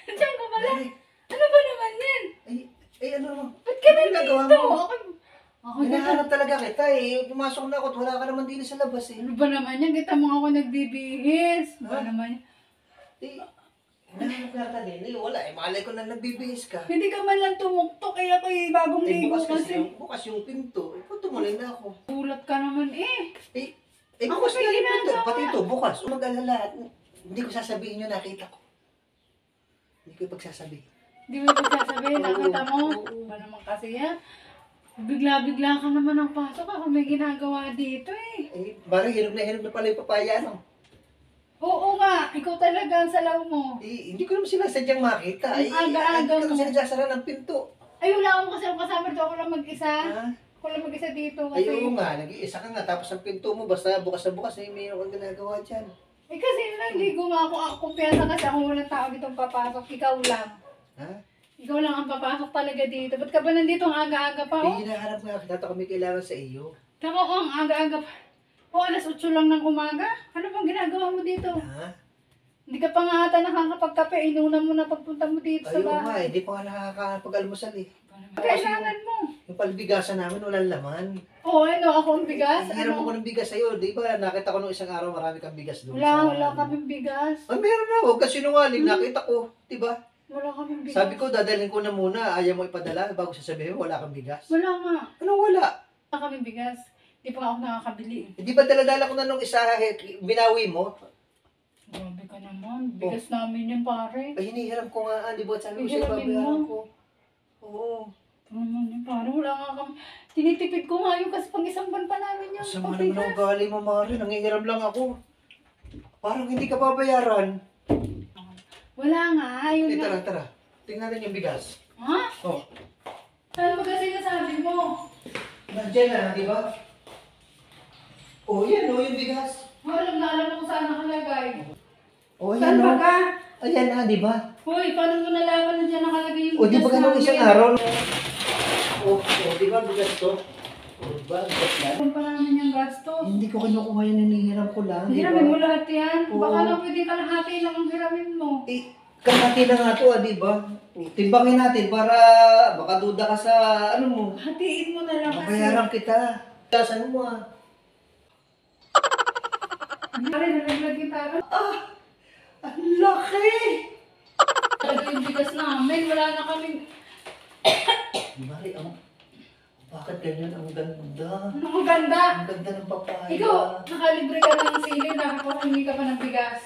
Diyan ka pala. Ano ba naman yan? Ay, ano? Ba't ka Ano ginagawa nandito? mo? Ako Hinahanap talaga kita eh. Pumasok na ako at wala ka naman din sa labas eh. Ano ba naman yan? Kita mo ako nagbibihis. Ano ba Ha? naman yan? Eh, hinahanap na kita din. Eh, wala eh. Malay ko na nagbibihis ka. Hindi ka man lang tumuktok kaya ako bagong Eh, ligo bukas yung pinto. Eh, tumuloy na ako. Ulat ka naman eh. Bukas may na yung pinto. ginagawa. Pati ito, bukas. Mag-alala. Hindi ko sasabihin yung nakita ko. Hindi ko pagsasabihin. Hindi mo pagsasabihin, nakita mo? Oo. Ba naman kasi yan? Bigla-bigla ka naman ang pasok ako may ginagawa dito eh. Eh, bari, hinog na pala yung papaya, no? Oo nga, ikaw talaga ang salaw mo. Eh, hindi ko naman sila sadyang makita. Ang aga-aga Hindi ko mo. kasi nagsasara ng pinto. Ay, wala akong kasama dito. Ako lang mag-isa. Ha? Ako lang mag-isa dito Ay, kasi. oo nga, nag-iisa ka nga. Tapos ang pinto mo, basta bukas na bukas, eh, mayroon kang ginagawa dyan. Eh kasi naligo nga ako. Ako kumpiyansa kasi ako walang tao ditong papasok. Ikaw lang. Ha? Ikaw lang ang papasok talaga dito. Ba't ka ba nandito ang aga-aga pa? Eh, Oh? hinahanap nga kita. Kami kailangan sa iyo. Taka ko ang aga-aga pa. O, alas 8 lang ng umaga. Ano bang ginagawa mo dito? Ha? Hindi ka pa nga ata nakakapagkape. Inunan mo na pagpunta mo dito sa Ayun nga, bahay. hindi pa nga nakakapag-almusal eh. Kailangan mo. Yung palbigasan namin, walang laman. Oo, ano, ako ang bigas. Hiram Ano? ako ng bigas sa'yo. Di ba, nakita ko nung isang araw, marami kang bigas doon. Wala kaming bigas. Ay, meron na. Huwag ka sinungaling. Nakita ko. Di ba? Wala kaming bigas. Sabi ko, dadalhin ko na muna. Ayaw mo ipadala bago sasabihin mo, wala kang bigas. Wala nga. Anong wala? Wala kaming bigas. Hindi pa nga ako nakakabili. Hindi ba daladala ko na nung isa, binawi mo? Grabe ka naman. Bigas namin yun, pare. Ay, hinihiram ko nga. Di ba, sabi ko sa'yo, Hihiramin babayaran mo. ko. Oo. Ito naman yun, pare. Wala nga kami. Tinitipid ko nga yun kasi pang isang buwan pa namin yung Sama naman pagbigas. ang gali mo, Mari. Nangihiram lang ako. Parang hindi ka babayaran. Wala nga. Yun Eh, nga. tara. Tingnan natin yung bigas. Ha? Oh. Ano ba kasi nasabi mo? Nandiyan na, di ba? Oh, yan yung bigas. Alam na alam mo kung saan nakalagay. Oh, Saan yan ba ka? Ayan na, di ba? Hoy, paano mo nalaman na dyan nakalagay yung O, di ba ganun namin? isang araw? Di ba bigas to? O, di ba bigas yan? Kung pa namin yung gastos. Hindi ko kinukuha yan, hinihiram ko lang, di Hiramin mo ba? lahat yan. Oo. Baka lang pwede kalahati lang ang hiramin mo. Eh, kalahati na nga to, di ba? Timbangin natin para baka duda ka sa ano mo. Hatiin mo na lang kasi. Mabayaran kita. Kasan mo ah. Pare, nalaglag kita. Ang laki! Talaga yung bigas namin. Wala na kaming... Mari, bakit ganyan? Ang ganda. Ano ang ganda? Ang ganda ng papaya. Ikaw, nakalibre ka ng sili. Nakakahingi ka pa ng bigas.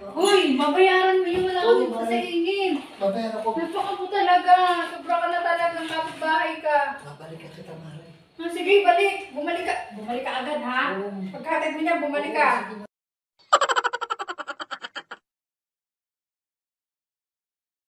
Ah, Uy, babayaran mo yung wala Oo, kami Mari. pasahingin. Babayaran ko. Napaka mo talaga. Sobra ka na talagang kapitbahay ka. Babalik kita, Mari. Sige, balik. Bumalik ka. Bumalik ka agad, ha? Oo. Pagkatag mo niya, bumalik ka. Oo, sige.